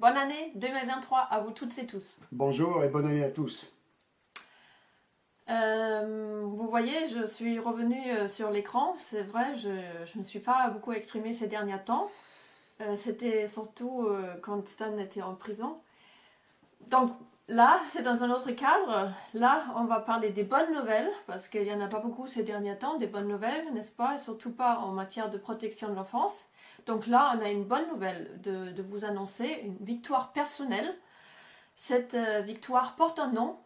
bonne année 2023 à vous toutes et tous. Bonjour et bonne année à tous. Vous voyez, je suis revenue sur l'écran. C'est vrai, je ne me suis pas beaucoup exprimée ces derniers temps. C'était surtout quand Stan était en prison. Donc là, c'est dans un autre cadre. Là, on va parler des bonnes nouvelles, parce qu'il n'y en a pas beaucoup ces derniers temps, des bonnes nouvelles, n'est-ce pas? Et surtout pas en matière de protection de l'enfance. Donc là, on a une bonne nouvelle de vous annoncer, une victoire personnelle. Cette victoire porte un nom,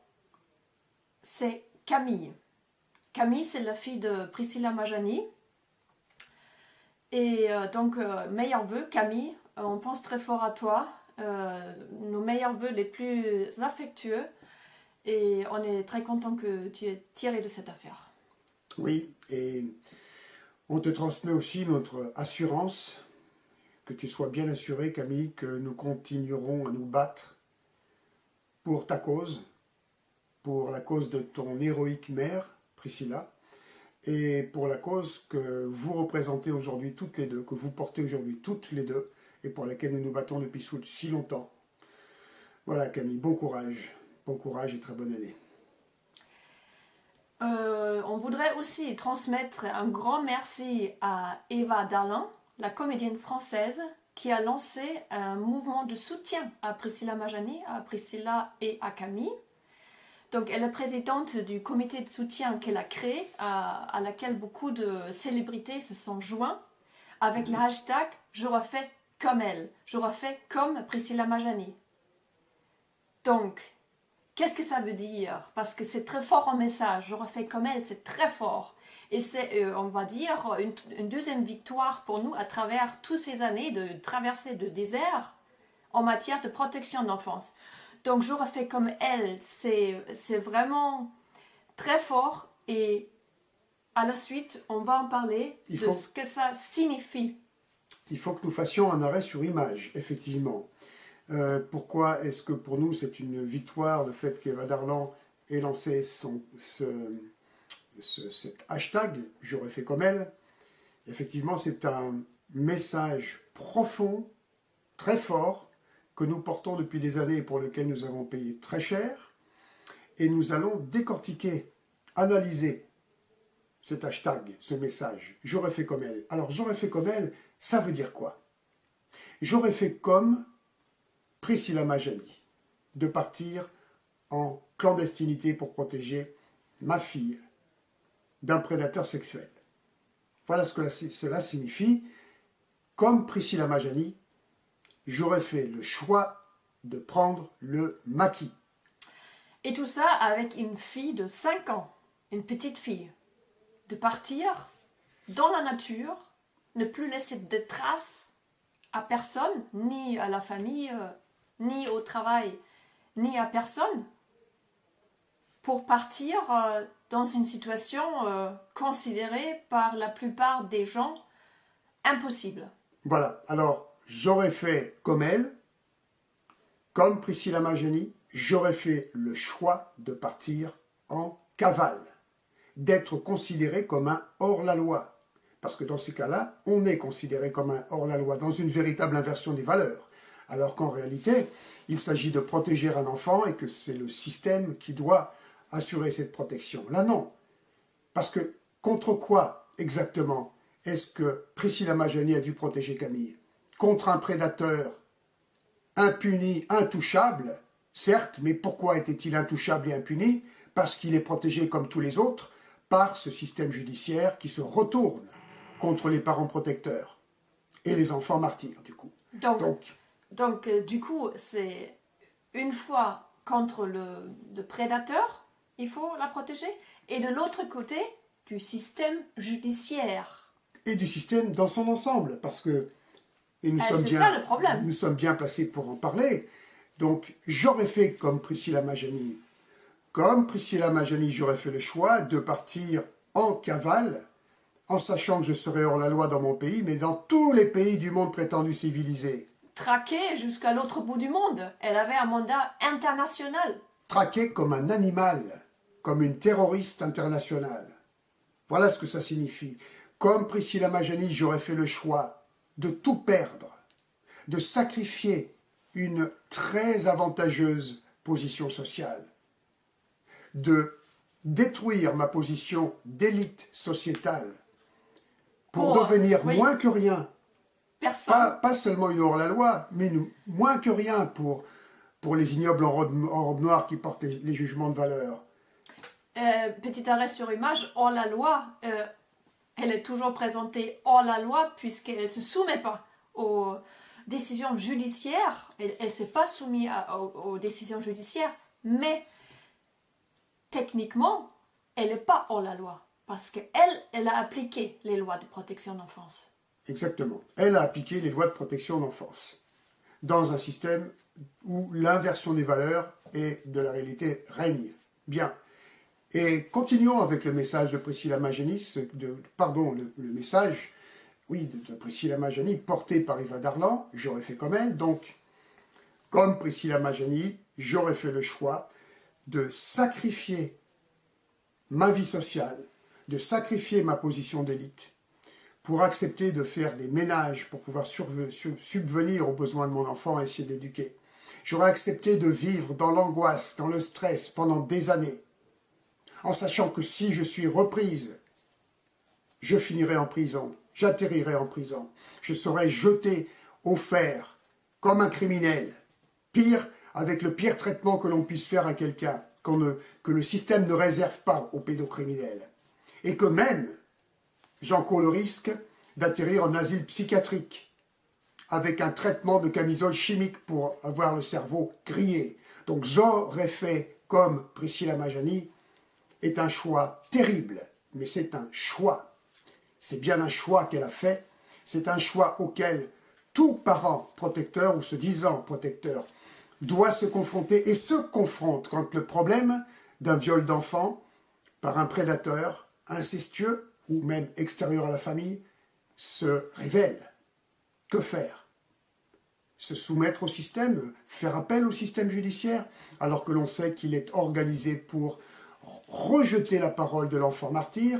c'est Camille. Camille, c'est la fille de Priscilla Majani. Et meilleurs vœux, Camille, on pense très fort à toi. Nos meilleurs vœux les plus affectueux. Et on est très content que tu aies tiré de cette affaire. Oui, et on te transmet aussi notre assurance, que tu sois bien assuré, Camille, que nous continuerons à nous battre pour ta cause, pour la cause de ton héroïque mère, Priscilla, et pour la cause que vous représentez aujourd'hui toutes les deux, que vous portez aujourd'hui toutes les deux, et pour laquelle nous nous battons depuis si longtemps. Voilà Camille, bon courage et très bonne année. On voudrait aussi transmettre un grand merci à Eva Darlin, la comédienne française, qui a lancé un mouvement de soutien à Priscilla Majani, à Priscilla et à Camille. Donc, elle est présidente du comité de soutien qu'elle a créé, à laquelle beaucoup de célébrités se sont joints, avec le hashtag « Je refais comme elle »,« Je refais comme Priscilla Majani ». Donc, qu'est-ce que ça veut dire? Parce que c'est très fort en message, « Je refais comme elle », c'est très fort. Et c'est, on va dire, une deuxième victoire pour nous à travers toutes ces années de traversée de désert en matière de protection de l'enfance. Donc, je refais comme elle, c'est vraiment très fort. Et à la suite, on va en parler de ce que ça signifie. Il faut que nous fassions un arrêt sur image, effectivement. Pourquoi est-ce que pour nous c'est une victoire le fait qu'Eva Darlan ait lancé cet hashtag « J'aurais fait comme elle ». Effectivement, c'est un message profond, très fort, que nous portons depuis des années et pour lequel nous avons payé très cher. Et nous allons décortiquer, analyser cet hashtag, ce message. J'aurais fait comme elle. Alors, j'aurais fait comme elle, ça veut dire quoi? J'aurais fait comme Priscilla Majani, de partir en clandestinité pour protéger ma fille d'un prédateur sexuel. Voilà ce que cela signifie. Comme Priscilla Majani, j'aurais fait le choix de prendre le maquis. Et tout ça avec une fille de 5 ans, une petite fille. De partir dans la nature, ne plus laisser de traces à personne, ni à la famille, ni au travail, ni à personne, pour partir dans une situation considérée par la plupart des gens impossible. Voilà, alors j'aurais fait comme elle, comme Priscilla Majani, j'aurais fait le choix de partir en cavale, d'être considéré comme un hors-la-loi. Parce que dans ces cas-là, on est considéré comme un hors-la-loi, dans une véritable inversion des valeurs. Alors qu'en réalité, il s'agit de protéger un enfant et que c'est le système qui doit assurer cette protection. Là, non. Parce que contre quoi exactement est-ce que Priscilla Majani a dû protéger Camille? Contre un prédateur impuni, intouchable, certes, mais pourquoi était-il intouchable et impuni? Parce qu'il est protégé comme tous les autres par ce système judiciaire qui se retourne contre les parents protecteurs et les enfants martyrs, du coup. Donc du coup, c'est une fois contre le prédateur, il faut la protéger, et de l'autre côté, du système judiciaire. Et du système dans son ensemble, parce que et c'est ça le problème. Nous sommes bien placés pour en parler. Donc, j'aurais fait comme Priscilla Majani. Comme Priscilla Majani, j'aurais fait le choix de partir en cavale, en sachant que je serais hors la loi dans mon pays, mais dans tous les pays du monde prétendu civilisé. Traquée jusqu'à l'autre bout du monde. Elle avait un mandat international. Traquée comme un animal, comme une terroriste internationale. Voilà ce que ça signifie. Comme Priscilla Majani, j'aurais fait le choix de tout perdre, de sacrifier une très avantageuse position sociale, de détruire ma position d'élite sociétale pour devenir moins que rien, pas seulement une hors-la-loi, mais moins que rien pour les ignobles en robe noire qui portent les jugements de valeur. Petit arrêt sur image, hors-la-loi, elle est toujours présentée hors-la-loi puisqu'elle ne se soumet pas aux décisions judiciaires, elle ne s'est pas soumise aux décisions judiciaires, mais techniquement, elle n'est pas hors-la-loi. Parce qu'elle a appliqué les lois de protection d'enfance. Exactement. Elle a appliqué les lois de protection d'enfance dans un système où l'inversion des valeurs et de la réalité règne. Bien. Et continuons avec le message de Priscilla Majani, le message, de Priscilla Majani, porté par Eva Darlan, j'aurais fait comme elle. Donc, comme Priscilla Majani, j'aurais fait le choix de sacrifier ma vie sociale, de sacrifier ma position d'élite pour accepter de faire des ménages pour pouvoir subvenir aux besoins de mon enfant et essayer d'éduquer. J'aurais accepté de vivre dans l'angoisse, dans le stress pendant des années, en sachant que si je suis reprise, je finirai en prison, j'atterrirai en prison, je serai jeté au fer comme un criminel, pire, avec le pire traitement que l'on puisse faire à quelqu'un, que le système ne réserve pas aux pédocriminels. Et que même, j'encours le risque d'atterrir en asile psychiatrique avec un traitement de camisole chimique pour avoir le cerveau grillé. Donc j'aurais fait comme Priscilla Majani, est un choix terrible, mais c'est un choix. C'est bien un choix qu'elle a fait, c'est un choix auquel tout parent protecteur ou se disant protecteur doit se confronter et se confronte quand le problème d'un viol d'enfant par un prédateur incestueux ou même extérieur à la famille se révèle. Que faire? Se soumettre au système, faire appel au système judiciaire, alors que l'on sait qu'il est organisé pour rejeter la parole de l'enfant martyr,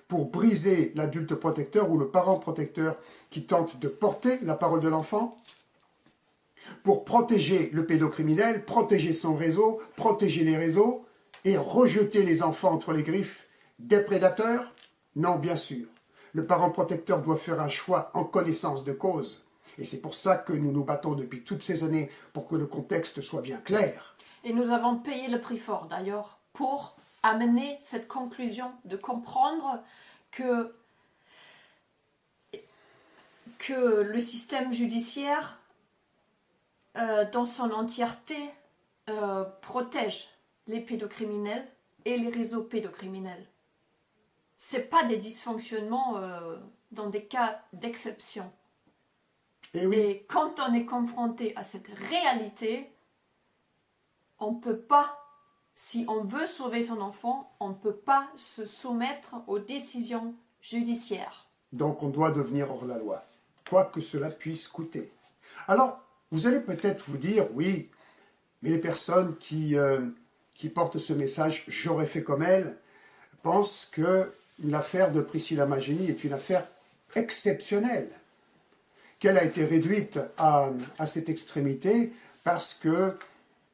pour briser l'adulte protecteur ou le parent protecteur qui tente de porter la parole de l'enfant, pour protéger le pédocriminel, protéger son réseau, protéger les réseaux et rejeter les enfants entre les griffes des prédateurs? Non, bien sûr. Le parent protecteur doit faire un choix en connaissance de cause. Et c'est pour ça que nous nous battons depuis toutes ces années pour que le contexte soit bien clair. Et nous avons payé le prix fort d'ailleurs pour amener cette conclusion de comprendre que le système judiciaire dans son entièreté protège les pédocriminels et les réseaux pédocriminels. Ce n'est pas des dysfonctionnements dans des cas d'exception. Et quand on est confronté à cette réalité, on ne peut pas, si on veut sauver son enfant, on ne peut pas se soumettre aux décisions judiciaires. Donc on doit devenir hors la loi, quoi que cela puisse coûter. Alors, vous allez peut-être vous dire, oui, mais les personnes qui portent ce message « j'aurais fait comme elle » pensent que l'affaire de Priscilla Majani est une affaire exceptionnelle, qu'elle a été réduite à cette extrémité parce que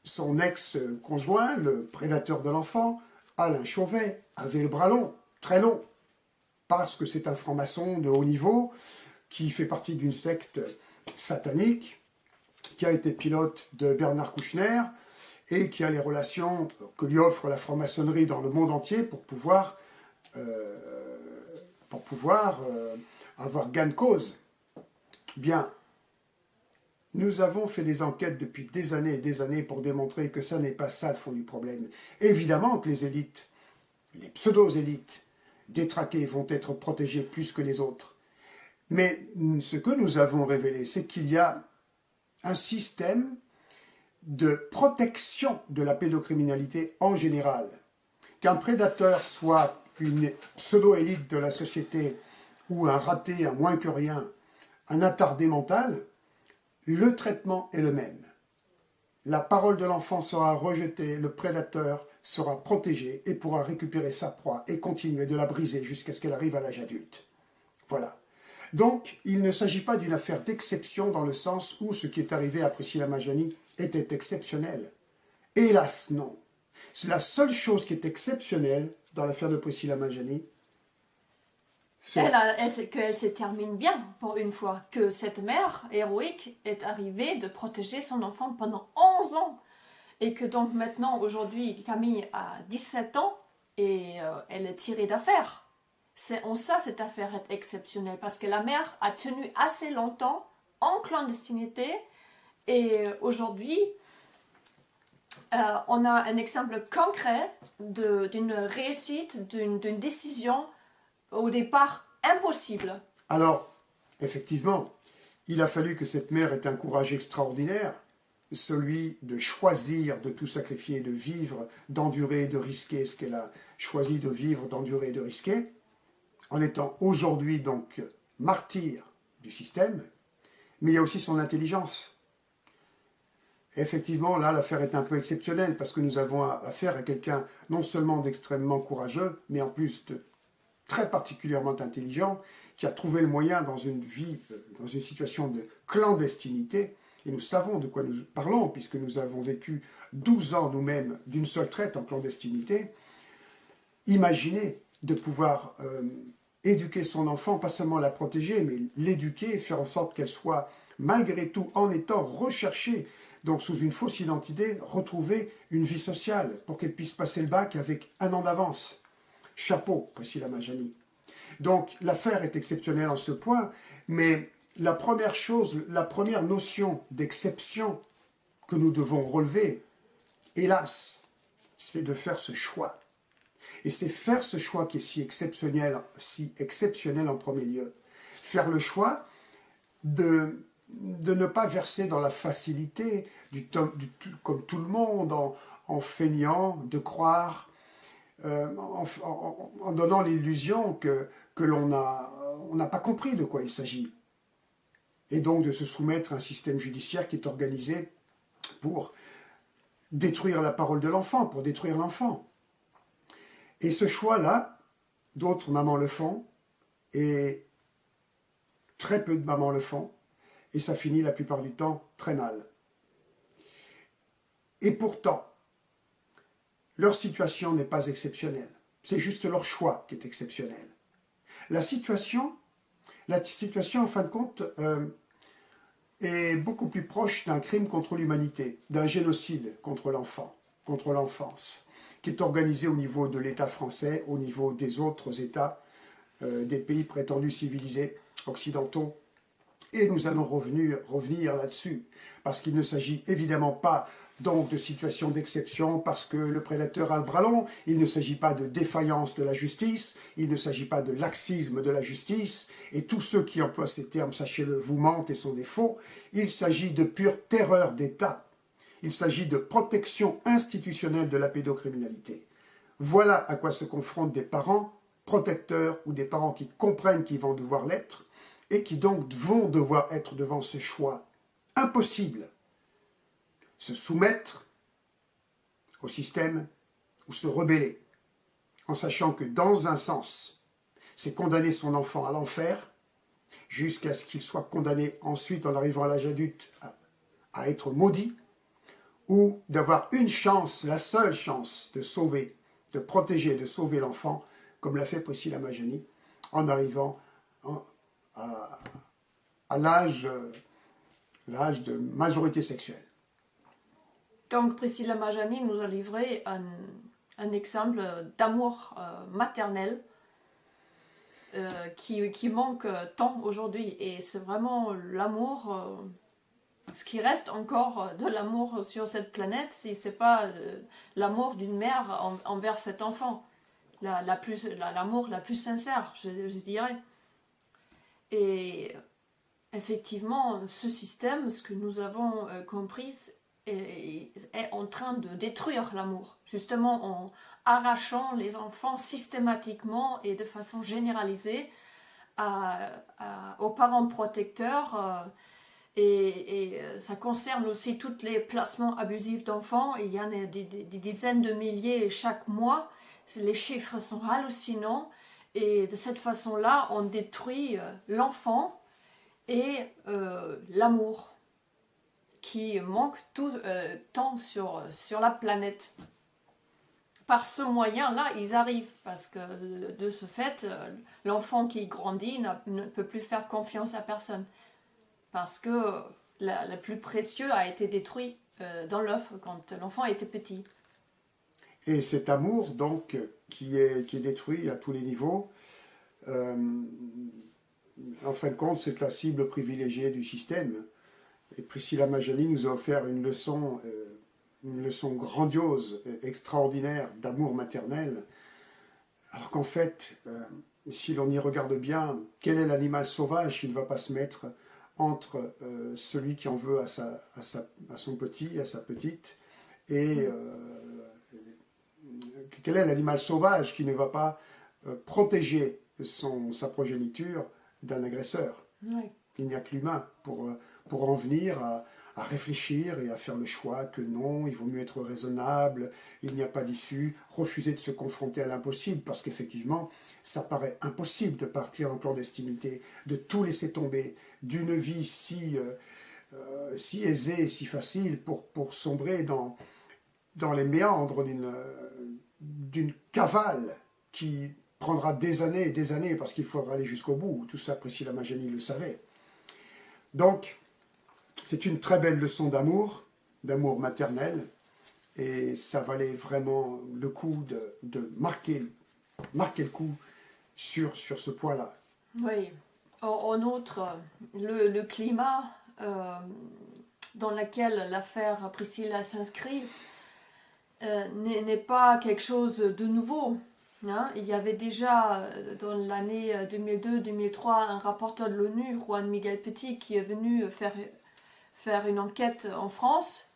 son ex-conjoint, le prédateur de l'enfant, Alain Chauvet, avait le bras long, très long, parce que c'est un franc-maçon de haut niveau qui fait partie d'une secte satanique, qui a été pilote de Bernard Kouchner et qui a les relations que lui offre la franc-maçonnerie dans le monde entier pour pouvoir avoir gain de cause. Bien, nous avons fait des enquêtes depuis des années et des années pour démontrer que ça n'est pas ça le fond du problème. Évidemment que les élites, les pseudo-élites détraquées vont être protégées plus que les autres. Mais ce que nous avons révélé, c'est qu'il y a un système de protection de la pédocriminalité en général. Qu'un prédateur soit une pseudo-élite de la société ou un raté, un moins que rien, un attardé mental, le traitement est le même. La parole de l'enfant sera rejetée, le prédateur sera protégé et pourra récupérer sa proie et continuer de la briser jusqu'à ce qu'elle arrive à l'âge adulte. Voilà. Donc, il ne s'agit pas d'une affaire d'exception dans le sens où ce qui est arrivé à Priscilla Majani était exceptionnel. Hélas, non. C'est la seule chose qui est exceptionnelle dans l'affaire de Priscilla Majani. Qu'elle se termine bien, pour une fois, que cette mère héroïque est arrivée de protéger son enfant pendant 11 ans. Et que donc maintenant, aujourd'hui, Camille a 17 ans et elle est tirée d'affaire. En ça, cette affaire est exceptionnelle parce que la mère a tenu assez longtemps en clandestinité et aujourd'hui, on a un exemple concret d'une réussite, d'une décision au départ impossible. Alors, effectivement, il a fallu que cette mère ait un courage extraordinaire, celui de choisir de tout sacrifier, de vivre, d'endurer, de risquer ce qu'elle a choisi de vivre, d'endurer et de risquer, en étant aujourd'hui donc martyr du système, mais il y a aussi son intelligence. Effectivement, là, l'affaire est un peu exceptionnelle parce que nous avons affaire à quelqu'un non seulement d'extrêmement courageux, mais en plus de très particulièrement intelligent, qui a trouvé le moyen dans une vie, dans une situation de clandestinité, et nous savons de quoi nous parlons, puisque nous avons vécu 12 ans nous-mêmes d'une seule traite en clandestinité. Imaginez de pouvoir éduquer son enfant, pas seulement la protéger, mais l'éduquer, faire en sorte qu'elle soit, malgré tout, en étant recherchée, donc sous une fausse identité, retrouver une vie sociale, pour qu'elle puisse passer le bac avec 1 an d'avance. Chapeau, Priscilla Majani. Donc, l'affaire est exceptionnelle en ce point, mais la première chose, la première notion d'exception que nous devons relever, hélas, c'est de faire ce choix. Et c'est faire ce choix qui est si exceptionnel en premier lieu. Faire le choix de ne pas verser dans la facilité, comme tout le monde, en feignant de croire, en donnant l'illusion que on n'a pas compris de quoi il s'agit. Et donc de se soumettre à un système judiciaire qui est organisé pour détruire la parole de l'enfant, pour détruire l'enfant. Et ce choix-là, d'autres mamans le font, et très peu de mamans le font, et ça finit la plupart du temps très mal. Et pourtant, leur situation n'est pas exceptionnelle. C'est juste leur choix qui est exceptionnel. La situation, en fin de compte, est beaucoup plus proche d'un crime contre l'humanité, d'un génocide contre l'enfant, contre l'enfance, qui est organisé au niveau de l'État français, au niveau des autres États, des pays prétendus civilisés occidentaux. Et nous allons revenir là-dessus, parce qu'il ne s'agit évidemment pas donc de situation d'exception, parce que le prédateur a le bras long, il ne s'agit pas de défaillance de la justice, il ne s'agit pas de laxisme de la justice, et tous ceux qui emploient ces termes, sachez-le, vous mentent et sont des faux. Il s'agit de pure terreur d'État. Il s'agit de protection institutionnelle de la pédocriminalité. Voilà à quoi se confrontent des parents protecteurs ou des parents qui comprennent qu'ils vont devoir l'être et qui donc vont devoir être devant ce choix impossible. Se soumettre au système ou se rebeller, en sachant que dans un sens, c'est condamner son enfant à l'enfer, jusqu'à ce qu'il soit condamné ensuite, en arrivant à l'âge adulte, à être maudit, ou d'avoir une chance, la seule chance de sauver, de protéger, de sauver l'enfant, comme l'a fait Priscilla Majani, en arrivant à l'âge de majorité sexuelle. Donc Priscilla Majani nous a livré un exemple d'amour maternel qui manque tant aujourd'hui. Et c'est vraiment l'amour, ce qui reste encore de l'amour sur cette planète, si ce n'est pas l'amour d'une mère envers cet enfant. L'amour la plus sincère, je dirais. Et effectivement, ce système, ce que nous avons compris, est en train de détruire l'amour, justement en arrachant les enfants systématiquement et de façon généralisée aux parents protecteurs. Et ça concerne aussi tous les placements abusifs d'enfants. Il y en a des dizaines de milliers chaque mois. Les chiffres sont hallucinants. Et de cette façon-là, on détruit l'enfant et l'amour qui manque tout tant sur la planète. Par ce moyen-là, ils arrivent, parce que de ce fait, l'enfant qui grandit ne peut plus faire confiance à personne. Parce que le plus précieux a été détruit dans l'œuf quand l'enfant était petit. Et cet amour, donc, qui est détruit à tous les niveaux, en fin de compte, c'est la cible privilégiée du système. Et Priscilla Majani nous a offert une leçon grandiose, extraordinaire d'amour maternel. Alors qu'en fait, si l'on y regarde bien, quel est l'animal sauvage qui ne va pas se mettre entre celui qui en veut à son petit, à sa petite, et quel est l'animal sauvage qui ne va pas protéger sa progéniture d'un agresseur? Oui. Il n'y a que l'humain pour en venir à réfléchir et à faire le choix que non, il vaut mieux être raisonnable, il n'y a pas d'issue, refuser de se confronter à l'impossible, parce qu'effectivement, ça paraît impossible de partir en clandestinité, de tout laisser tomber, d'une vie si aisée, si facile, pour sombrer dans les méandres d'une cavale qui prendra des années et des années, parce qu'il faudra aller jusqu'au bout. Tout ça, Priscilla Majani le savait. Donc, c'est une très belle leçon d'amour maternel, et ça valait vraiment le coup de marquer le coup sur ce point-là. Oui. En outre, le climat dans lequel l'affaire Priscilla s'inscrit n'est pas quelque chose de nouveau. Hein. Il y avait déjà dans l'année 2002-2003 un rapporteur de l'ONU, Juan Miguel Petit, qui est venu faire une enquête en France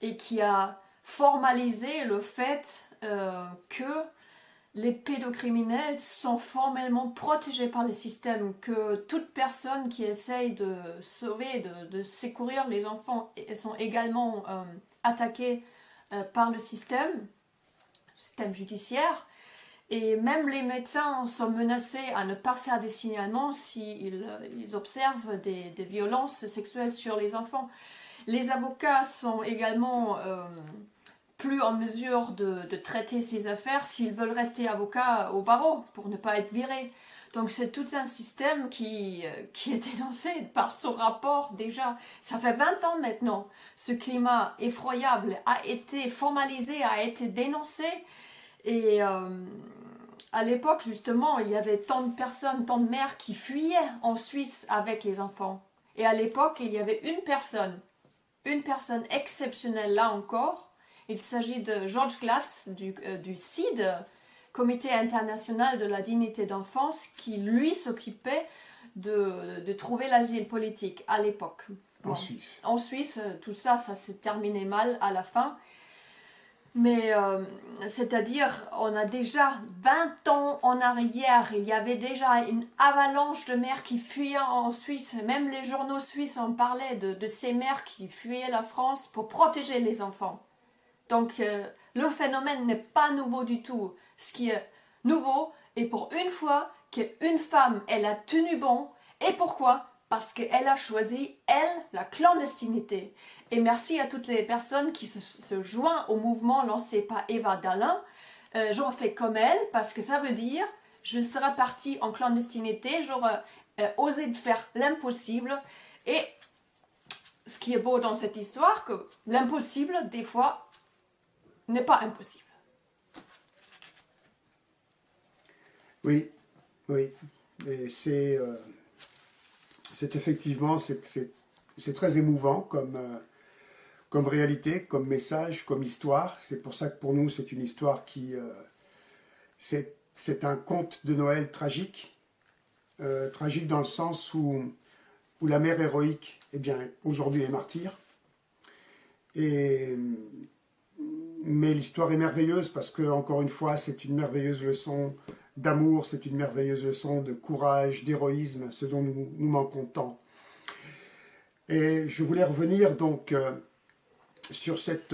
et qui a formalisé le fait que les pédocriminels sont formellement protégés par le système, que toute personne qui essaye de sauver, de secourir les enfants sont également attaquées par le système judiciaire. Et même les médecins sont menacés à ne pas faire des signalements s'ils observent des violences sexuelles sur les enfants. Les avocats sont également plus en mesure de traiter ces affaires s'ils veulent rester avocats au barreau pour ne pas être virés. Donc c'est tout un système qui est dénoncé par ce rapport déjà. Ça fait 20 ans maintenant. Ce climat effroyable a été formalisé, a été dénoncé. Et à l'époque, justement, il y avait tant de personnes, tant de mères qui fuyaient en Suisse avec les enfants. Et à l'époque, il y avait une personne exceptionnelle là encore. Il s'agit de George Glatz du CID, Comité international de la dignité d'enfance, qui lui s'occupait de trouver l'asile politique à l'époque. En Suisse. En Suisse, tout ça se terminait mal à la fin. Mais c'est-à-dire, on a déjà 20 ans en arrière, il y avait déjà une avalanche de mères qui fuyaient en Suisse. Même les journaux suisses en parlaient de ces mères qui fuyaient la France pour protéger les enfants. Donc le phénomène n'est pas nouveau du tout. Ce qui est nouveau, et pour une fois qu'une femme, elle a tenu bon. Et pourquoi ? Parce qu'elle a choisi, elle, la clandestinité. Et merci à toutes les personnes qui se joignent au mouvement lancé par Eva Dallin. J'aurais fait comme elle, parce que ça veut dire, je serais partie en clandestinité, j'aurais osé de faire l'impossible. Et ce qui est beau dans cette histoire, que l'impossible, des fois, n'est pas impossible. Oui, oui. Et c'est effectivement, c'est très émouvant comme réalité, comme message, comme histoire. C'est pour ça que pour nous, c'est une histoire qui... c'est un conte de Noël tragique. Tragique dans le sens où la mère héroïque, eh bien, aujourd'hui est martyre. Mais l'histoire est merveilleuse parce que, encore une fois, c'est une merveilleuse leçon d'amour, c'est une merveilleuse leçon de courage, d'héroïsme, ce dont nous manquons tant. Et je voulais revenir donc sur cette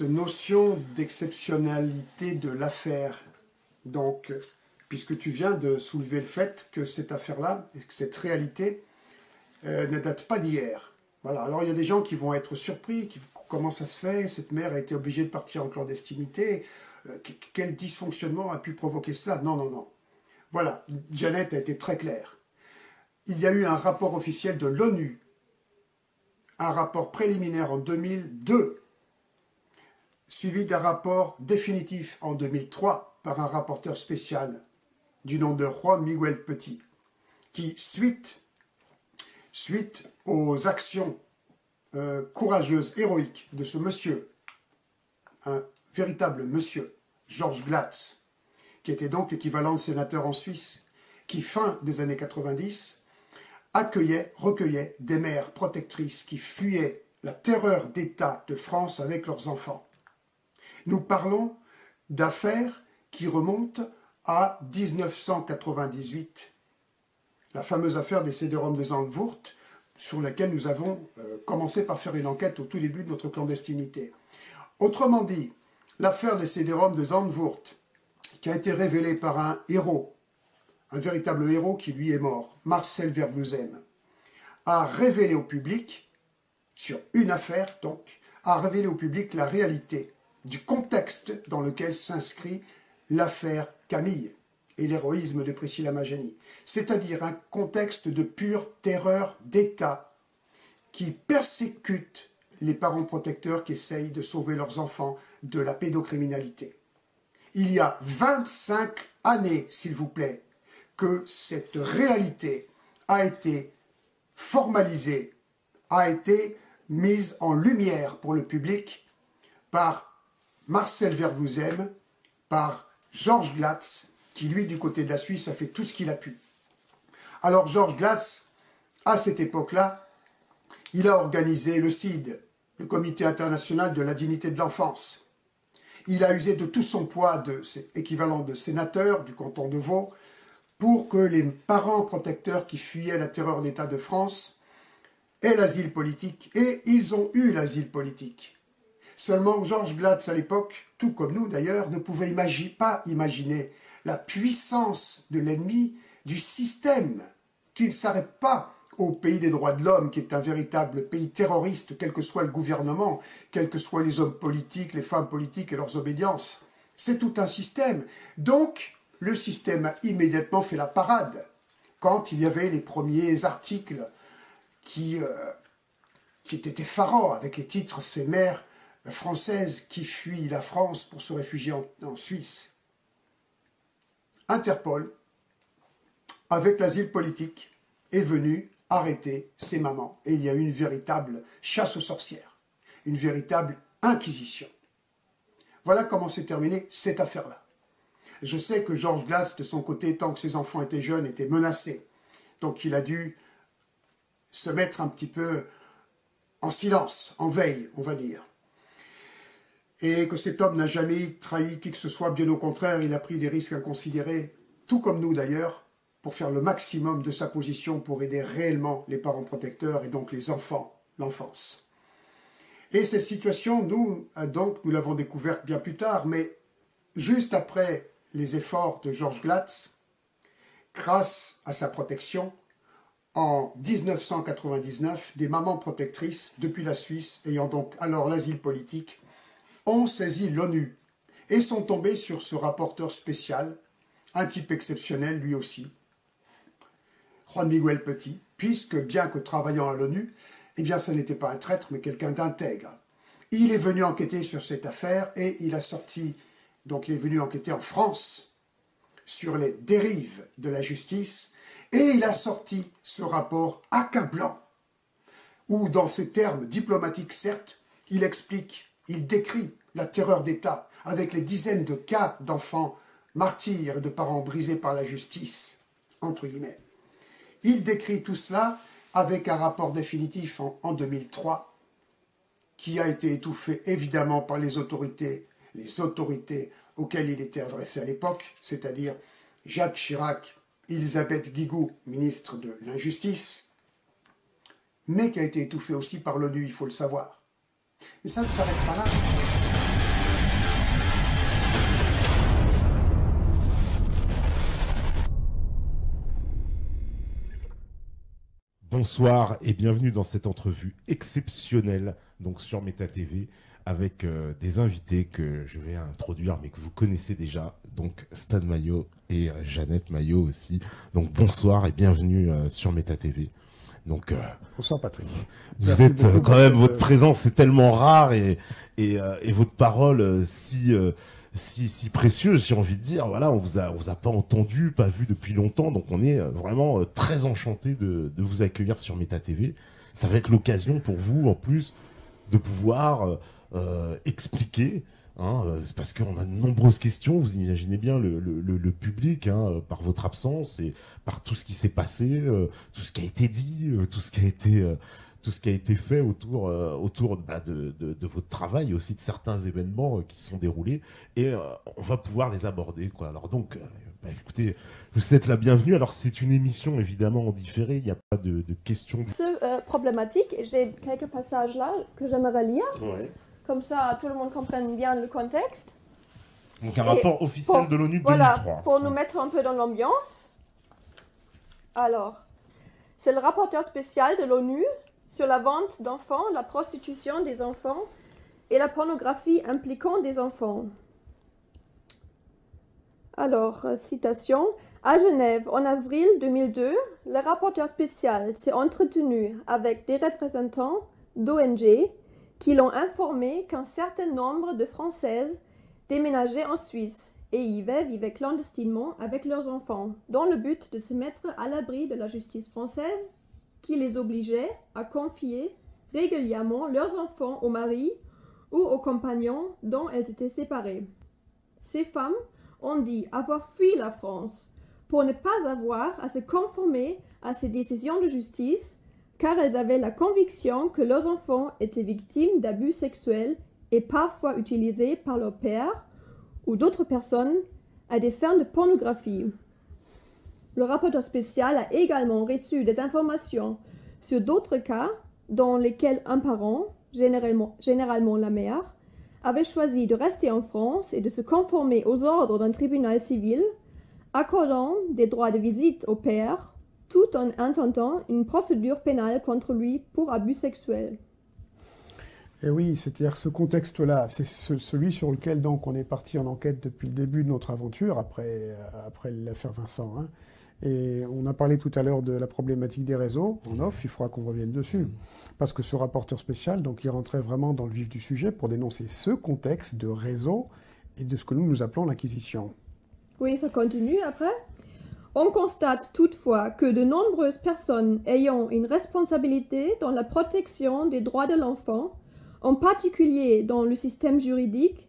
notion d'exceptionnalité de l'affaire. Donc, puisque tu viens de soulever le fait que cette affaire-là, que cette réalité ne date pas d'hier. Voilà. Alors il y a des gens qui vont être surpris, comment ça se fait, cette mère a été obligée de partir en clandestinité, quel dysfonctionnement a pu provoquer cela? Non, non, non. Voilà, Janet a été très claire. Il y a eu un rapport officiel de l'ONU, un rapport préliminaire en 2002, suivi d'un rapport définitif en 2003 par un rapporteur spécial du nom de Juan Miguel Petit, qui, suite aux actions courageuses, héroïques de ce monsieur, un véritable monsieur, Georges Glatz, qui était donc l'équivalent de sénateur en Suisse, qui, fin des années 90, recueillait des mères protectrices qui fuyaient la terreur d'État de France avec leurs enfants. Nous parlons d'affaires qui remontent à 1998, la fameuse affaire des CD-ROM de Zandvoort, sur laquelle nous avons commencé par faire une enquête au tout début de notre clandestinité. Autrement dit, l'affaire des CD-ROM de Zandvoort, qui a été révélée par un héros, un véritable héros qui lui est mort, Marcel Vervlouzem, a révélé au public, sur une affaire donc, a révélé au public la réalité du contexte dans lequel s'inscrit l'affaire Camille et l'héroïsme de Priscilla Majani, c'est-à-dire un contexte de pure terreur d'État qui persécute les parents protecteurs qui essayent de sauver leurs enfants de la pédocriminalité. Il y a 25 années, s'il vous plaît, que cette réalité a été formalisée, a été mise en lumière pour le public par Marcel Vervlouzem, par Georges Glatz, qui lui, du côté de la Suisse, a fait tout ce qu'il a pu. Alors Georges Glatz, à cette époque-là, il a organisé le CID, le Comité international de la dignité de l'enfance. Il a usé de tout son poids, équivalent de sénateur du canton de Vaud, pour que les parents protecteurs qui fuyaient la terreur de l'État de France aient l'asile politique, et ils ont eu l'asile politique. Seulement Georges Glatz, à l'époque, tout comme nous d'ailleurs, ne pouvait pas imaginer la puissance de l'ennemi, du système, qui ne s'arrête pas au pays des droits de l'homme, qui est un véritable pays terroriste, quel que soit le gouvernement, quels que soient les hommes politiques, les femmes politiques et leurs obédiences. C'est tout un système. Donc, le système a immédiatement fait la parade quand il y avait les premiers articles qui étaient effarants, avec les titres « Ces mères françaises qui fuient la France pour se réfugier en Suisse ». Interpol, avec l'asile politique, est venu arrêter ces mamans. Et il y a eu une véritable chasse aux sorcières, une véritable inquisition. Voilà comment s'est terminée cette affaire-là. Je sais que Georges Glatz, de son côté, tant que ses enfants étaient jeunes, était menacé. Donc il a dû se mettre un petit peu en silence, en veille, on va dire. Et que cet homme n'a jamais trahi qui que ce soit, bien au contraire, il a pris des risques inconsidérés, tout comme nous d'ailleurs, pour faire le maximum de sa position pour aider réellement les parents protecteurs et donc les enfants, l'enfance. Et cette situation, nous l'avons découverte bien plus tard, mais juste après les efforts de Georges Glatz, grâce à sa protection, en 1999, des mamans protectrices depuis la Suisse, ayant donc alors l'asile politique, ont saisi l'ONU et sont tombés sur ce rapporteur spécial, un type exceptionnel lui aussi, Juan Miguel Petit, puisque bien que travaillant à l'ONU, eh bien ça n'était pas un traître mais quelqu'un d'intègre. Il est venu enquêter sur cette affaire et il est venu enquêter en France sur les dérives de la justice et il a sorti ce rapport accablant où, dans ses termes diplomatiques certes, il explique, il décrit la terreur d'État avec les dizaines de cas d'enfants martyrs et de parents brisés par la justice, entre guillemets. Il décrit tout cela avec un rapport définitif en 2003 qui a été étouffé évidemment par les autorités auxquelles il était adressé à l'époque, c'est-à-dire Jacques Chirac, Elisabeth Guigou, ministre de l'Injustice, mais qui a été étouffé aussi par l'ONU, il faut le savoir. Mais ça ne s'arrête pas là. Bonsoir et bienvenue dans cette entrevue exceptionnelle donc sur Meta TV avec des invités que je vais introduire mais que vous connaissez déjà, donc Stan Maillot et Jeannette Maillot aussi. Donc bonsoir et bienvenue sur Meta TV. Donc, bonsoir Patrick. Vous êtes quand même, votre présence est tellement rare et votre parole si précieuse, j'ai envie de dire. Voilà, on vous a pas entendu, pas vu depuis longtemps, donc on est vraiment très enchanté de vous accueillir sur Meta TV. Ça va être l'occasion pour vous, en plus, de pouvoir expliquer, parce qu'on a de nombreuses questions. Vous imaginez bien le public, par votre absence et par tout ce qui s'est passé, tout ce qui a été dit, tout ce qui a été fait autour de votre travail, aussi de certains événements qui se sont déroulés, et on va pouvoir les aborder, quoi. Alors donc, écoutez, vous êtes la bienvenue. Alors c'est une émission évidemment en différé, il n'y a pas de questions. C'est problématique, et j'ai quelques passages là que j'aimerais lire, comme ça tout le monde comprenne bien le contexte. Donc un rapport officiel de l'ONU de 2003. Voilà, pour nous mettre un peu dans l'ambiance. Alors, c'est le rapporteur spécial de l'ONU sur la vente d'enfants, la prostitution des enfants et la pornographie impliquant des enfants. Alors, citation. À Genève, en avril 2002, le rapporteur spécial s'est entretenu avec des représentants d'ONG qui l'ont informé qu'un certain nombre de Françaises déménageaient en Suisse et y vivaient clandestinement avec leurs enfants, dans le but de se mettre à l'abri de la justice française qui les obligeait à confier régulièrement leurs enfants au mari ou aux compagnons dont elles étaient séparées. Ces femmes ont dit avoir fui la France pour ne pas avoir à se conformer à ces décisions de justice, car elles avaient la conviction que leurs enfants étaient victimes d'abus sexuels et parfois utilisés par leur père ou d'autres personnes à des fins de pornographie. Le rapporteur spécial a également reçu des informations sur d'autres cas dans lesquels un parent, généralement la mère, avait choisi de rester en France et de se conformer aux ordres d'un tribunal civil, accordant des droits de visite au père, tout en intentant une procédure pénale contre lui pour abus sexuels. Et oui, c'est-à-dire ce contexte-là, c'est celui sur lequel donc on est parti en enquête depuis le début de notre aventure, après l'affaire Vincent. Et on a parlé tout à l'heure de la problématique des réseaux en off, il faudra qu'on revienne dessus. Parce que ce rapporteur spécial, donc, il rentrait vraiment dans le vif du sujet pour dénoncer ce contexte de réseau et de ce que nous appelons l'acquisition. Oui, ça continue après. On constate toutefois que de nombreuses personnes ayant une responsabilité dans la protection des droits de l'enfant, en particulier dans le système juridique,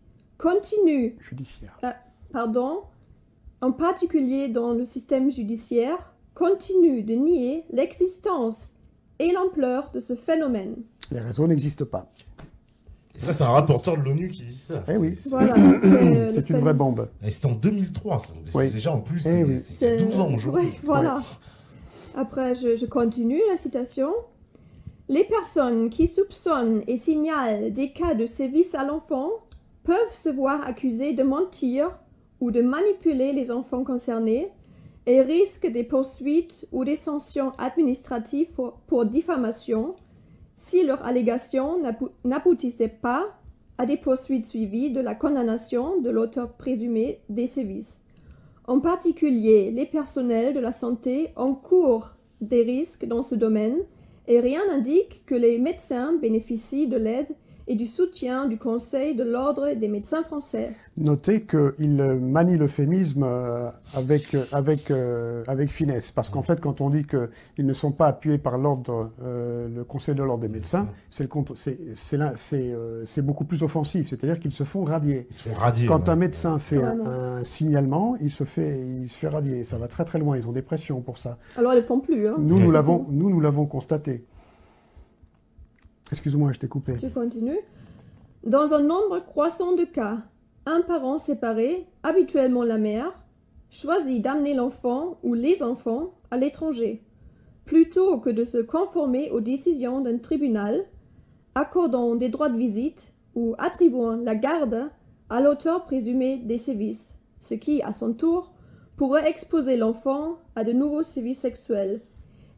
en particulier dans le système judiciaire, continue de nier l'existence et l'ampleur de ce phénomène. Les réseaux n'existent pas. Et ça, c'est un rapporteur de l'ONU qui dit ça. Eh oui. Voilà, c'est une vraie bombe. Et c'était en 2003, c'est déjà en plus, oui. c'est il y a 12 ans aujourd'hui. Oui, voilà. Après, je continue la citation. Les personnes qui soupçonnent et signalent des cas de sévices à l'enfant peuvent se voir accusées de mentir ou de manipuler les enfants concernés et risquent des poursuites ou des sanctions administratives pour diffamation si leurs allégations n'aboutissaient pas à des poursuites suivies de la condamnation de l'auteur présumé des sévices. En particulier, les personnels de la santé encourent des risques dans ce domaine et rien n'indique que les médecins bénéficient de l'aide et du soutien du Conseil de l'Ordre des médecins français. Notez qu'il manie l'euphémisme avec finesse, parce qu'en fait, quand on dit qu'ils ne sont pas appuyés par le Conseil de l'Ordre des médecins, c'est beaucoup plus offensif, c'est-à-dire qu'ils se font radier. Ils se font radier. Quand un médecin fait un signalement, il se fait radier. Ça va très très loin, ils ont des pressions pour ça. Alors ils ne le font plus. Nous l'avons constaté. Excuse-moi, je t'ai coupé. Je continue. Dans un nombre croissant de cas, un parent séparé, habituellement la mère, choisit d'amener l'enfant ou les enfants à l'étranger, plutôt que de se conformer aux décisions d'un tribunal, accordant des droits de visite ou attribuant la garde à l'auteur présumé des sévices, ce qui, à son tour, pourrait exposer l'enfant à de nouveaux sévices sexuels,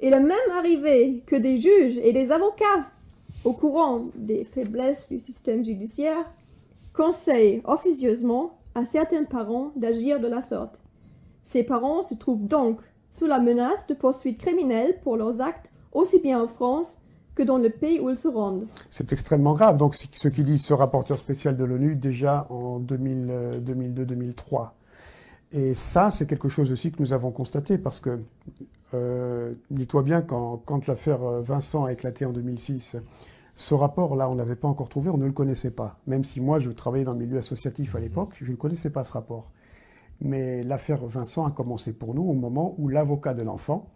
Il est même arrivé que des juges et des avocats, au courant des faiblesses du système judiciaire, conseillent officieusement à certains parents d'agir de la sorte. Ces parents se trouvent donc sous la menace de poursuites criminelles pour leurs actes, aussi bien en France que dans le pays où ils se rendent. C'est extrêmement grave, donc ce qu'il dit ce rapporteur spécial de l'ONU déjà en 2002-2003. Et ça, c'est quelque chose aussi que nous avons constaté, parce que, dis-toi bien, quand l'affaire Vincent a éclaté en 2006, ce rapport-là, on ne l'avait pas encore trouvé, on ne le connaissait pas. Même si moi, je travaillais dans le milieu associatif à l'époque, je ne connaissais pas ce rapport. Mais l'affaire Vincent a commencé pour nous au moment où l'avocat de l'enfant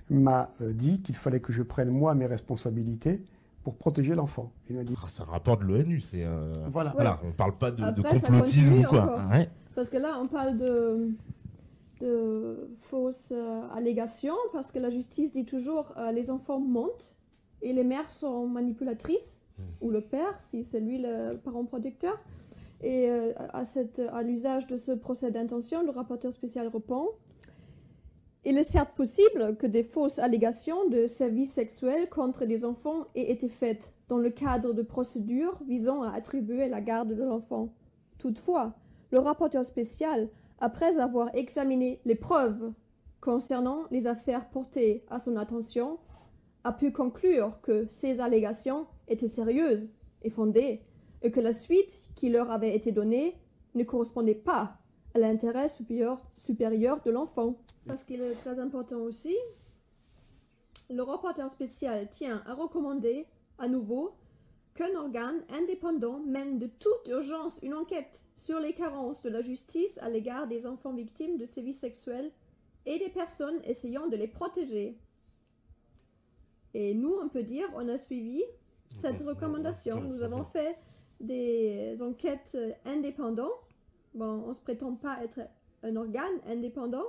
m'a dit qu'il fallait que je prenne moi mes responsabilités pour protéger l'enfant. Il m'a dit... C'est un rapport de l'ONU, c'est Voilà. Voilà, on ne parle pas de Après, ça complotisme ou continue quoi. encore. Ouais. Parce que là, on parle de fausses allégations, parce que la justice dit toujours les enfants mentent et les mères sont manipulatrices, ou le père, si c'est lui le parent protecteur. Et à l'usage de ce procès d'intention, le rapporteur spécial répond: il est certes possible que des fausses allégations de services sexuels contre des enfants aient été faites dans le cadre de procédures visant à attribuer la garde de l'enfant. Toutefois, le rapporteur spécial, après avoir examiné les preuves concernant les affaires portées à son attention, a pu conclure que ces allégations étaient sérieuses et fondées, et que la suite qui leur avait été donnée ne correspondait pas à l'intérêt supérieur de l'enfant. Parce qu'il est très important aussi, le rapporteur spécial tient à recommander à nouveau qu'un organe indépendant mène de toute urgence une enquête sur les carences de la justice à l'égard des enfants victimes de sévices sexuels et des personnes essayant de les protéger. Et nous, on peut dire, on a suivi cette recommandation. Nous avons fait des enquêtes indépendantes. Bon, on ne se prétend pas être un organe indépendant.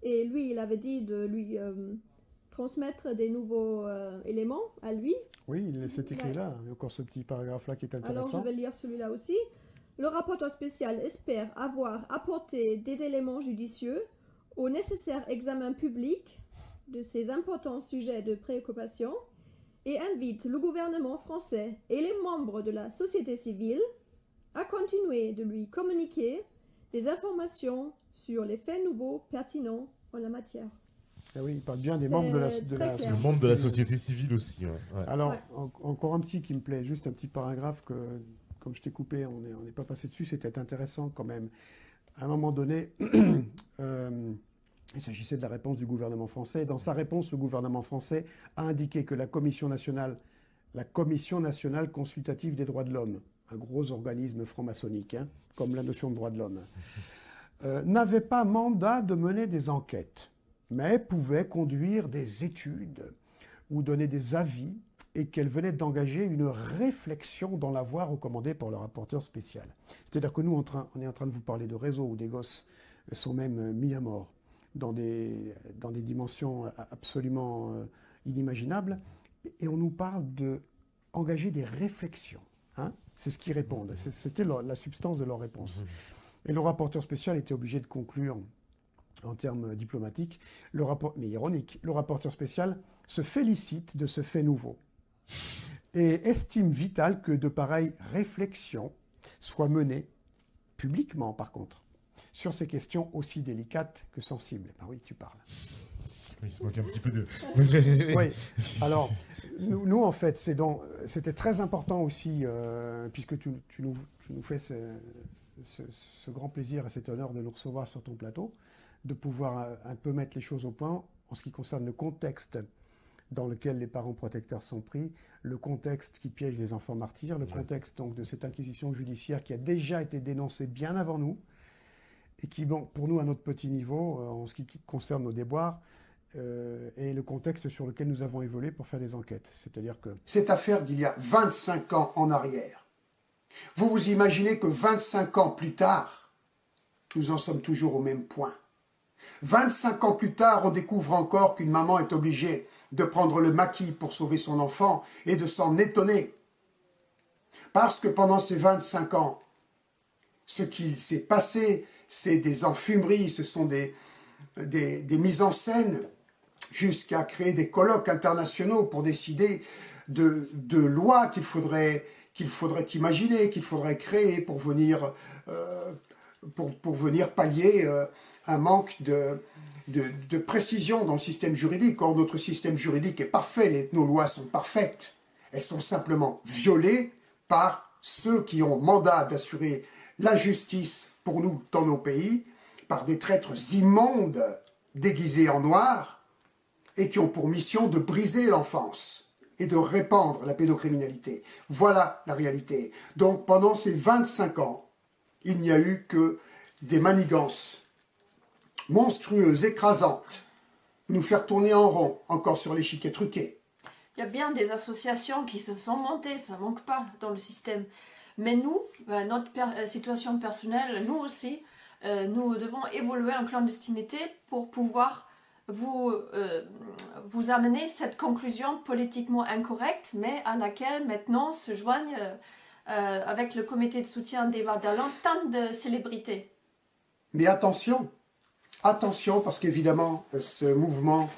Et lui, il avait dit de lui transmettre des nouveaux éléments à lui. Oui, c'est écrit là. Il y a encore ce petit paragraphe-là qui est intéressant. Alors, je vais lire celui-là aussi. Le rapporteur spécial espère avoir apporté des éléments judicieux au nécessaire examen public de ces importants sujets de préoccupation et invite le gouvernement français et les membres de la société civile à continuer de lui communiquer des informations sur les faits nouveaux pertinents en la matière. Ah oui, il parle bien des membres de la société civile aussi. Ouais. Alors, encore un petit qui me plaît, juste un petit paragraphe que, comme je t'ai coupé, on n'est pas passé dessus, c'était intéressant quand même. À un moment donné, il s'agissait de la réponse du gouvernement français. Dans sa réponse, le gouvernement français a indiqué que la Commission nationale consultative des droits de l'homme, un gros organisme franc-maçonnique, comme la notion de droits de l'homme, n'avait pas mandat de mener des enquêtes, mais pouvait conduire des études ou donner des avis, et qu'elle venait d'engager une réflexion dans la voie recommandée par le rapporteur spécial. C'est-à-dire que nous, on est en train de vous parler de réseaux où des gosses sont même mis à mort dans des dimensions absolument inimaginables, et on nous parle d'engager des réflexions. C'est ce qu'ils répondent. C'était la substance de leur réponse. Et le rapporteur spécial était obligé de conclure en termes diplomatiques, mais ironique, le rapporteur spécial se félicite de ce fait nouveau et estime vital que de pareilles réflexions soient menées publiquement, par contre, sur ces questions aussi délicates que sensibles. Ben oui, tu parles. Il se moque un petit peu de... Oui, alors, nous en fait, c'était très important aussi, puisque tu nous fais ce grand plaisir et cet honneur de nous recevoir sur ton plateau, de pouvoir un peu mettre les choses au point en ce qui concerne le contexte dans lequel les parents protecteurs sont pris, le contexte qui piège les enfants martyrs, le contexte donc de cette inquisition judiciaire qui a déjà été dénoncée bien avant nous, et qui, bon, pour nous, à notre petit niveau, en ce qui concerne nos déboires, est le contexte sur lequel nous avons évolué pour faire des enquêtes. C'est-à-dire que... Cette affaire d'il y a 25 ans en arrière, vous vous imaginez que 25 ans plus tard, nous en sommes toujours au même point. 25 ans plus tard, on découvre encore qu'une maman est obligée de prendre le maquis pour sauver son enfant et de s'en étonner. Parce que pendant ces 25 ans, ce qu'il s'est passé, c'est des enfumeries, ce sont des mises en scène jusqu'à créer des colloques internationaux pour décider de lois qu'il faudrait imaginer, qu'il faudrait créer pour venir, pallier un manque de précision dans le système juridique. Or, notre système juridique est parfait, nos lois sont parfaites. Elles sont simplement violées par ceux qui ont mandat d'assurer la justice pour nous dans nos pays, par des traîtres immondes déguisés en noir et qui ont pour mission de briser l'enfance et de répandre la pédocriminalité. Voilà la réalité. Donc pendant ces 25 ans, il n'y a eu que des manigances monstrueuses, écrasantes, nous faire tourner en rond, encore sur l'échiquier truqué. Il y a bien des associations qui se sont montées, ça ne manque pas dans le système. Mais nous, notre situation personnelle, nous aussi, nous devons évoluer en clandestinité pour pouvoir vous amener cette conclusion politiquement incorrecte, mais à laquelle maintenant se joignent avec le comité de soutien d'Eva Dallen tant de célébrités. Mais attention, parce qu'évidemment, ce mouvement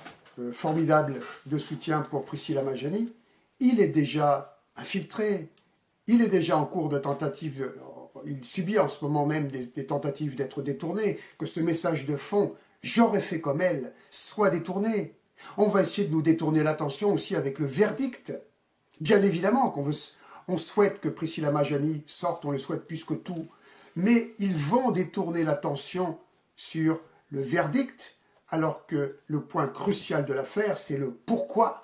formidable de soutien pour Priscilla Majani, il est déjà infiltré, il est déjà en cours de tentative, il subit en ce moment même des tentatives d'être détourné, que ce message de fond, j'aurais fait comme elle, soit détourné. On va essayer de nous détourner l'attention aussi avec le verdict. Bien évidemment on souhaite que Priscilla Majani sorte, on le souhaite plus que tout, mais ils vont détourner l'attention sur le verdict, alors que le point crucial de l'affaire, c'est le pourquoi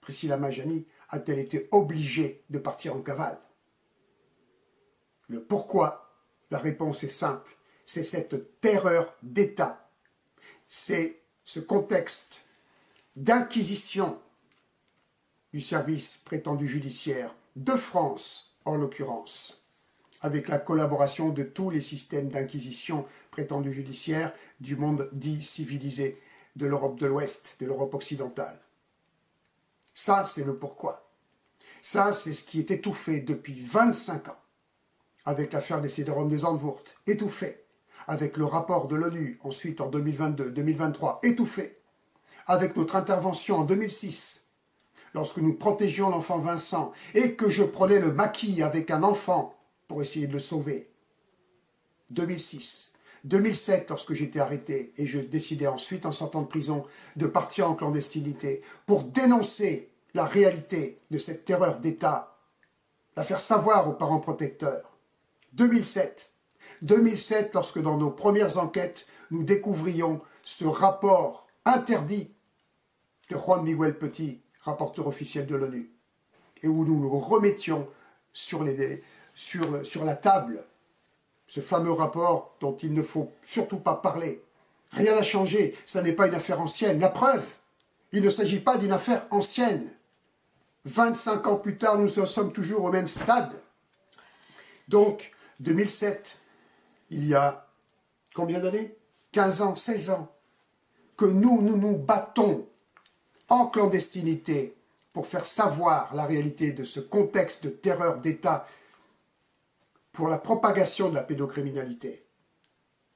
Priscilla Majani a-t-elle été obligée de partir en cavale. Le pourquoi, la réponse est simple, c'est cette terreur d'État, c'est ce contexte d'inquisition du service prétendu judiciaire de France, en l'occurrence, avec la collaboration de tous les systèmes d'inquisition prétendus judiciaires du monde dit civilisé, de l'Europe de l'Ouest, de l'Europe occidentale. Ça, c'est le pourquoi. Ça, c'est ce qui est étouffé depuis 25 ans, avec l'affaire des CD-ROM de Zandvoort, étouffé, avec le rapport de l'ONU, ensuite en 2022, 2023, étouffé, avec notre intervention en 2006, lorsque nous protégions l'enfant Vincent, et que je prenais le maquis avec un enfant pour essayer de le sauver. 2006. 2007, lorsque j'étais arrêté, et je décidais ensuite, en sortant de prison, de partir en clandestinité, pour dénoncer la réalité de cette terreur d'État, la faire savoir aux parents protecteurs. 2007. 2007, lorsque dans nos premières enquêtes, nous découvrions ce rapport interdit de Juan Miguel Petit, rapporteur officiel de l'ONU, et où nous nous remettions sur la table ce fameux rapport dont il ne faut surtout pas parler. Rien n'a changé, ça n'est pas une affaire ancienne. La preuve, il ne s'agit pas d'une affaire ancienne. 25 ans plus tard, nous en sommes toujours au même stade. Donc, 2007, il y a combien d'années? 15 ans, 16 ans, que nous battons en clandestinité pour faire savoir la réalité de ce contexte de terreur d'État pour la propagation de la pédocriminalité.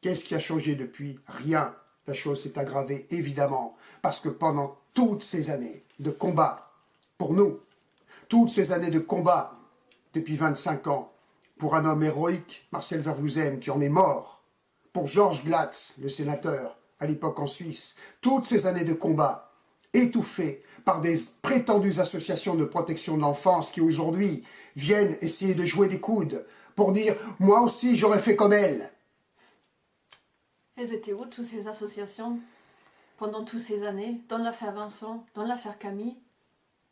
Qu'est-ce qui a changé depuis? Rien. La chose s'est aggravée, évidemment, parce que pendant toutes ces années de combat, pour nous, toutes ces années de combat, depuis 25 ans, pour un homme héroïque, Marcel Vervouzen, qui en est mort, pour Georges Glatz, le sénateur, à l'époque en Suisse, toutes ces années de combat, étouffées par des prétendues associations de protection de l'enfance qui aujourd'hui viennent essayer de jouer des coudes, pour dire « moi aussi j'aurais fait comme elle ». Elles étaient où, toutes ces associations, pendant toutes ces années, dans l'affaire Vincent, dans l'affaire Camille?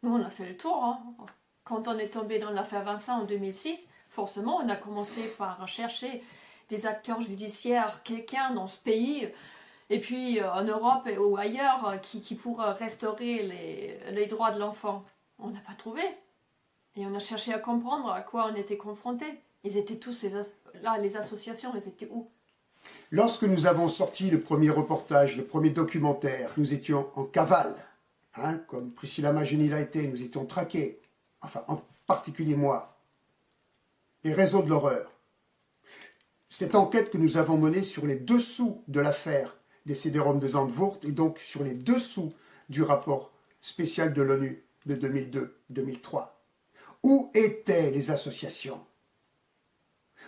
Nous, on a fait le tour. Hein. Quand on est tombé dans l'affaire Vincent en 2006, forcément, on a commencé par chercher des acteurs judiciaires, quelqu'un dans ce pays, et puis en Europe ou ailleurs, qui pourrait restaurer les droits de l'enfant. On n'a pas trouvé. Et on a cherché à comprendre à quoi on était confrontés. Ils étaient tous là, les associations, elles étaient où? Lorsque nous avons sorti le premier reportage, le premier documentaire, nous étions en cavale, hein, comme Priscilla Majani l'a été, nous étions traqués, enfin en particulier moi, les réseaux de l'horreur. Cette enquête que nous avons menée sur les dessous de l'affaire des CD-ROM de Zandvoort et donc sur les dessous du rapport spécial de l'ONU de 2002-2003. Où étaient les associations?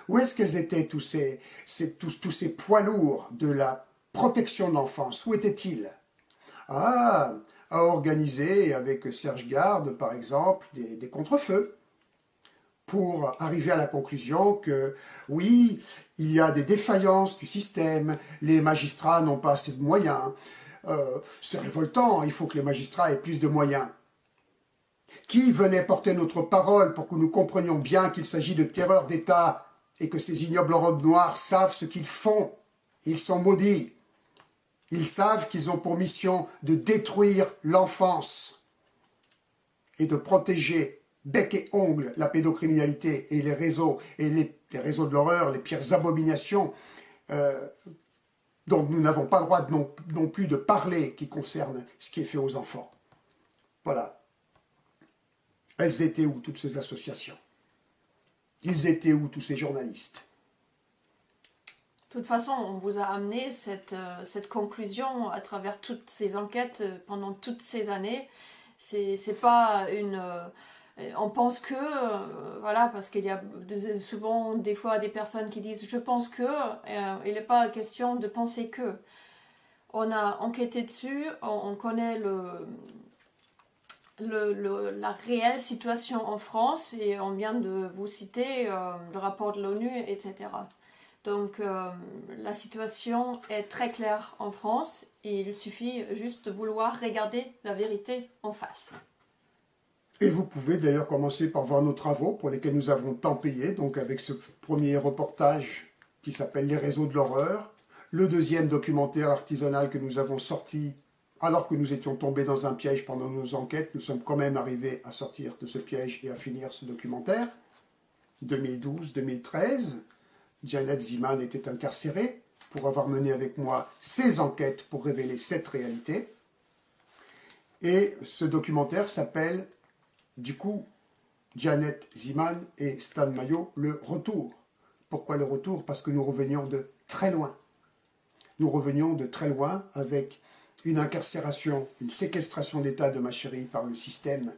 Où est-ce qu'elles étaient, tous ces poids lourds de la protection de l'enfance? Où étaient-ils? À organiser avec Serge Garde, par exemple, des contre-feux, pour arriver à la conclusion que, oui, il y a des défaillances du système, les magistrats n'ont pas assez de moyens, c'est révoltant, il faut que les magistrats aient plus de moyens. Qui venait porter notre parole pour que nous comprenions bien qu'il s'agit de terreur d'État et que ces ignobles robes noires savent ce qu'ils font? Ils sont maudits. Ils savent qu'ils ont pour mission de détruire l'enfance et de protéger bec et ongle la pédocriminalité et les réseaux de l'horreur, les pires abominations dont nous n'avons pas le droit non plus de parler qui concernent ce qui est fait aux enfants. Voilà. Elles étaient où, toutes ces associations? Ils étaient où, tous ces journalistes? De toute façon, on vous a amené cette conclusion à travers toutes ces enquêtes pendant toutes ces années. C'est pas une... on pense que... voilà, parce qu'il y a souvent des fois des personnes qui disent « je pense que ». Il n'est pas question de penser que. On a enquêté dessus, on connaît la réelle situation en France et on vient de vous citer le rapport de l'ONU, etc. Donc la situation est très claire en France et il suffit juste de vouloir regarder la vérité en face. Et vous pouvez d'ailleurs commencer par voir nos travaux pour lesquels nous avons tant payé, donc avec ce premier reportage qui s'appelle « Les réseaux de l'horreur », le deuxième documentaire artisanal que nous avons sorti alors que nous étions tombés dans un piège pendant nos enquêtes. Nous sommes quand même arrivés à sortir de ce piège et à finir ce documentaire. 2012-2013. Janet Ziman était incarcérée pour avoir mené avec moi ces enquêtes pour révéler cette réalité. Et ce documentaire s'appelle, du coup, Janet Ziman et Stan Mayo, le retour. Pourquoi le retour? Parce que nous revenions de très loin. Nous revenions de très loin avec une incarcération, une séquestration d'État de ma chérie par le système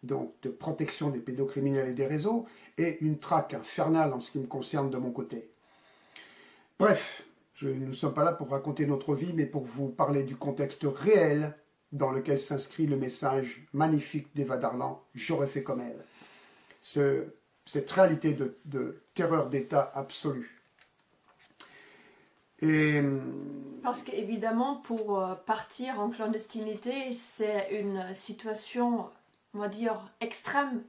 donc, de protection des pédocriminels et des réseaux, et une traque infernale en ce qui me concerne de mon côté. Bref, nous ne sommes pas là pour raconter notre vie, mais pour vous parler du contexte réel dans lequel s'inscrit le message magnifique d'Eva Darlan, « J'aurais fait comme elle ». Cette réalité de terreur d'État absolue. Et... Parce qu'évidemment, pour partir en clandestinité, c'est une situation, on va dire, extrême,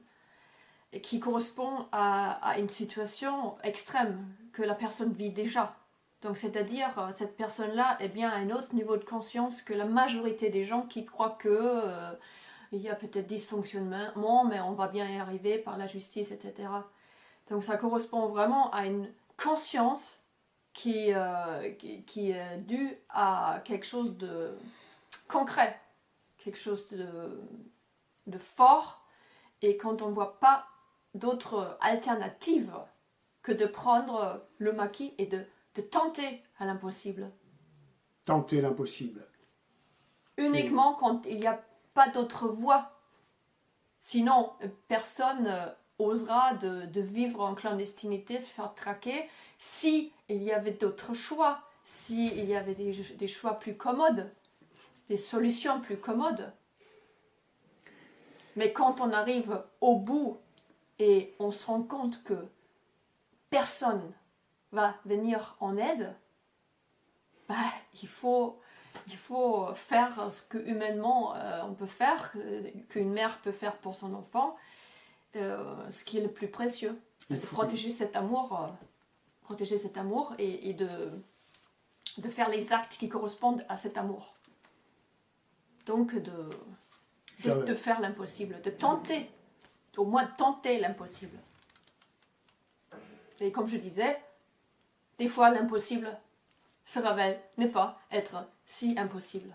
qui correspond à une situation extrême que la personne vit déjà. Donc, c'est-à-dire, cette personne-là est bien à un autre niveau de conscience que la majorité des gens qui croient que il y a peut-être dysfonctionnement, mais on va bien y arriver par la justice, etc. Donc, ça correspond vraiment à une conscience qui est due à quelque chose de concret, quelque chose de fort, et quand on ne voit pas d'autre alternative que de prendre le maquis et de tenter à l'impossible. Tenter l'impossible. Uniquement quand il n'y a pas d'autre voie. Sinon, personne osera de vivre en clandestinité, se faire traquer, si il y avait d'autres choix, s'il y avait des choix plus commodes, des solutions plus commodes. Mais quand on arrive au bout et on se rend compte que personne va venir en aide, bah, il faut faire ce que humainement on peut faire, qu'une mère peut faire pour son enfant, ce qui est le plus précieux, protéger cet amour et de faire les actes qui correspondent à cet amour. Donc de faire l'impossible, de tenter, au moins tenter l'impossible. Et comme je disais, des fois l'impossible se révèle ne pas être si impossible.